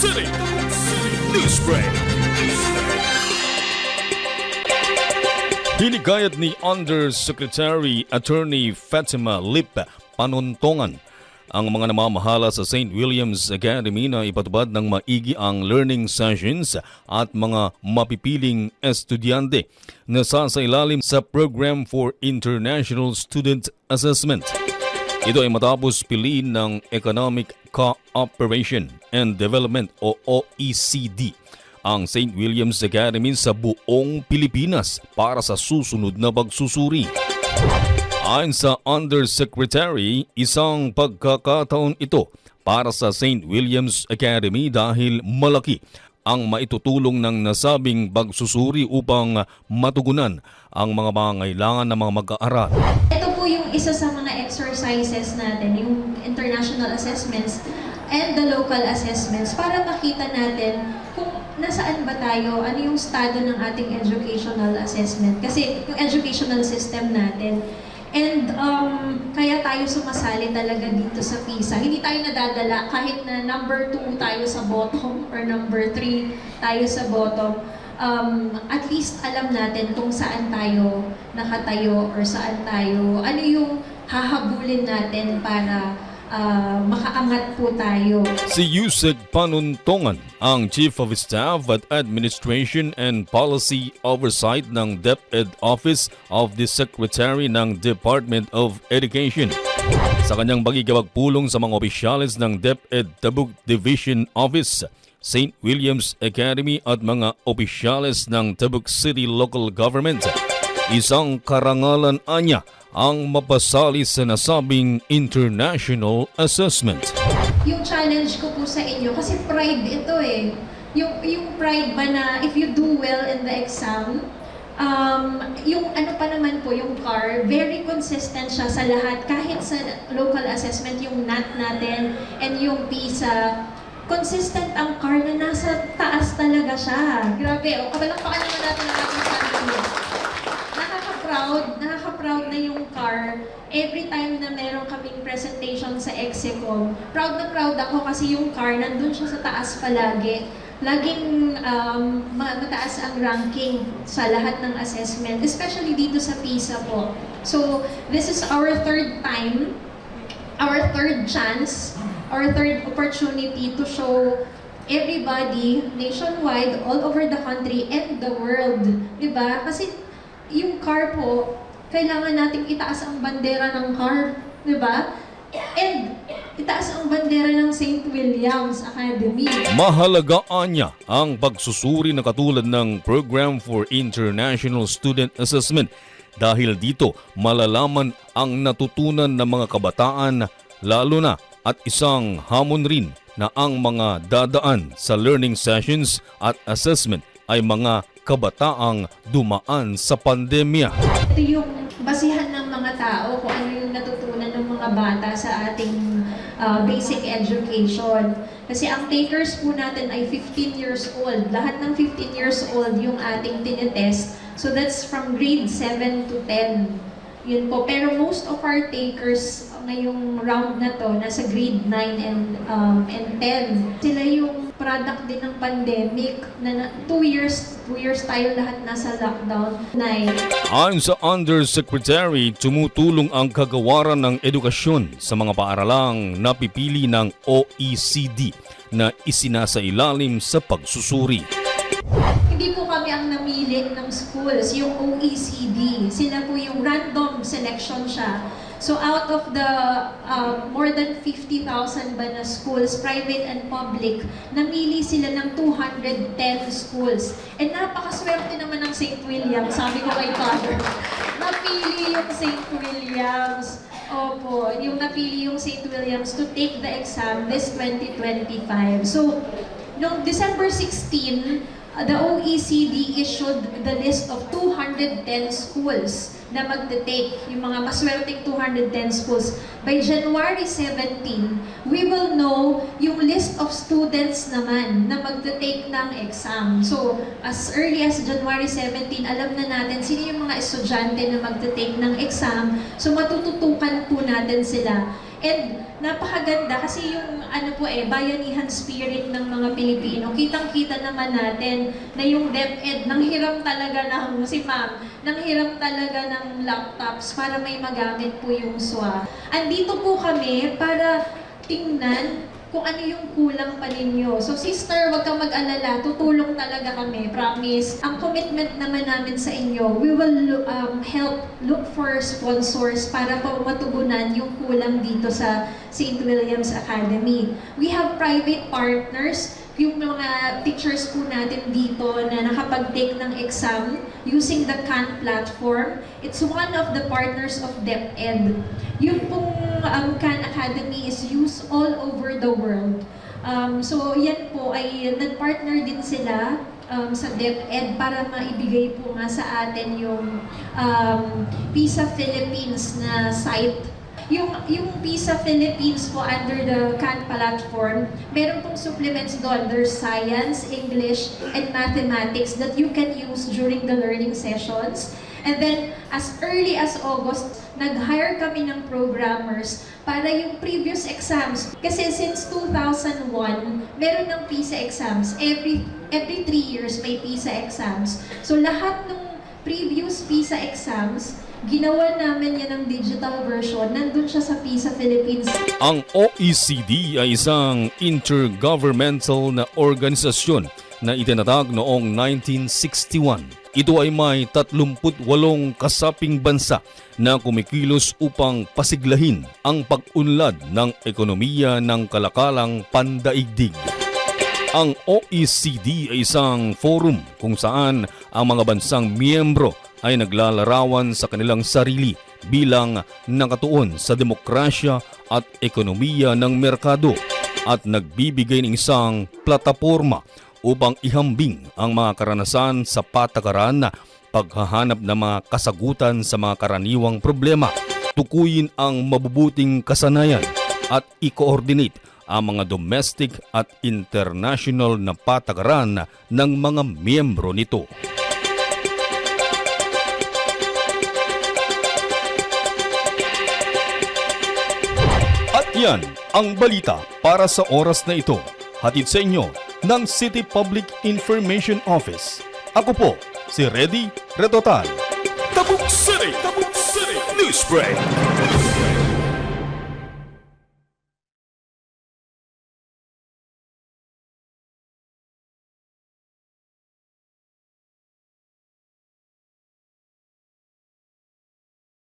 City Newsbreak. Hinikayat ni Undersecretary Attorney Fatima Lip Panuntongan ang mga namamahala sa St. William's Academy na ipatupad ng maigi ang learning sessions at mga mapipiling estudyante na sasailalim sa Program for International Student Assessment. Ito ay matapos piliin ng Economic Cooperation and Development o OECD ang St. William's Academy sa buong Pilipinas para sa susunod na pagsusuri. Ayon sa Undersecretary, isang pagkakataon ito para sa St. William's Academy dahil malaki ang maitutulong ng nasabing pagsusuri upang matugunan ang mga pangangailangan ng mga mag-aaral. Ito po yung isa sa mga exercises natin, yung international assessments and the local assessments para makita natin kung nasaan ba tayo, ano yung estado ng ating educational assessment. Kasi yung educational system natin. And kaya tayo sumasali talaga dito sa PISA. Hindi tayo nadadala kahit na number 2 tayo sa bottom or number 3 tayo sa bottom. At least alam natin kung saan tayo nakatayo or saan tayo, ano yung hahabulin natin para makaangat po tayo. Si Yusek Panuntongan, ang Chief of Staff at Administration and Policy Oversight ng DepEd Office of the Secretary ng Department of Education. Sa kanyang pagkikipagpulong sa mga opisyales ng DepEd Tabuk Division Office, St. William's Academy at mga opisyales ng Tabuk City Local Government, isang karangalan anya ang mapasali sa nasabing international assessment. Yung challenge ko po sa inyo, kasi pride ito eh. Yung pride ba na if you do well in the exam, yung ano pa naman po, yung CAR, very consistent siya sa lahat. Kahit sa local assessment, yung NAT natin and yung PISA, consistent ang CAR na nasa taas talaga siya. Grabe, kabalakpakan naman natin ang ating sarili. Nakaka-proud na yung CAR. Every time na meron kaming presentation sa Execom, proud na proud ako kasi yung CAR nandun siya sa taas palagi. Laging mataas ang ranking sa lahat ng assessment, especially dito sa PISA po. So, this is our third time, our third chance, our third opportunity to show everybody nationwide, all over the country and the world. Diba? Kasi yung CAR po, kailangan nating itaas ang bandera ng CAR, di ba? And itaas ang bandera ng St. William's Academy. Mahalagaan niya ang pagsusuri na katulad ng Program for International Student Assessment dahil dito malalaman ang natutunan ng mga kabataan lalo na at isang hamon rin na ang mga dadaan sa learning sessions at assessment ay mga kabataang dumaan sa pandemya. Ito yung basihan ng mga tao kung ano yung natutunan ng mga bata sa ating basic education. Kasi ang takers po natin ay 15 years old. Lahat ng 15 years old yung ating tinitest. So that's from grade 7 to 10. Yun po. Pero most of our takers ngayong round na to, nasa grade 9 and 10. Sila yung product din ng pandemic na 2 years tayo lahat nasa lockdown. Ayon sa Undersecretary, tumutulong ang kagawaran ng edukasyon sa mga paaralang napipili ng OECD na isinasailalim sa pagsusuri. Hindi po kami ang namili ng schools, yung OECD. Sila po yung random selection siya. So out of the more than 50,000 ba na schools, private and public, namili sila ng 210 schools. And napakaswerte naman ng St. Williams, sabi ko kay Father. Napili yung St. Williams. Opo, yung napili yung St. Williams to take the exam this 2025. So, noong December 16, the OECD issued the list of 210 schools na magte-take, yung mga maswerteng 210 schools. By January 17, we will know yung list of students naman na magte-take ng exam. So, as early as January 17, alam na natin sino yung mga estudyante na magte-take ng exam. So, matututukan po natin sila. And napakaganda kasi yung bayanihan spirit ng mga Pilipino. Kitang-kita naman natin na yung DepEd nanghiram talaga ng nanghiram talaga ng laptops para may magamit po yung SWA. Andito po kami para tingnan kung ano yung kulang pa ninyo. So sister, wag kang mag-alala, tutulong talaga kami, promise. Ang commitment naman namin sa inyo, we will help look for sponsors para po matugunan yung kulang dito sa St. Williams Academy. We have private partners, yung mga teachers po natin dito na nakapag-take ng exam using the Khan platform. It's one of the partners of DepEd. Yung pong Khan Academy is used all over the world. So yan po ay nag-partner din sila sa DepEd para maibigay po nga sa atin yung PISA Philippines na site. Yung PISA Philippines po under the Khan platform, meron pong supplements doon. There's science, English, and mathematics that you can use during the learning sessions. And then, as early as August, nag-hire kami ng programmers para yung previous exams. Kasi since 2001, meron ng PISA exams. Every 3 years may PISA exams. So lahat ng previous PISA exams, ginawa namin yan ng digital version. Nandun siya sa PISA Philippines. Ang OECD ay isang intergovernmental na organisasyon na itinatag noong 1961. Ito ay may 38 kasaping bansa na kumikilos upang pasiglahin ang pag-unlad ng ekonomiya ng kalakalang pandaigdig. Ang OECD ay isang forum kung saan ang mga bansang miyembro ay naglalarawan sa kanilang sarili bilang nakatuon sa demokrasya at ekonomiya ng merkado at nagbibigay ng isang plataporma upang ihambing ang mga karanasan sa patakaran na paghahanap ng mga kasagutan sa mga karaniwang problema, tukuyin ang mabubuting kasanayan at i-coordinate ang mga domestic at international na patakaran ng mga miyembro nito. At yan ang balita para sa oras na ito. Hatid sa inyo ng City Public Information Office. Ako po, si Reddy Retotal. Tabuk City News Break.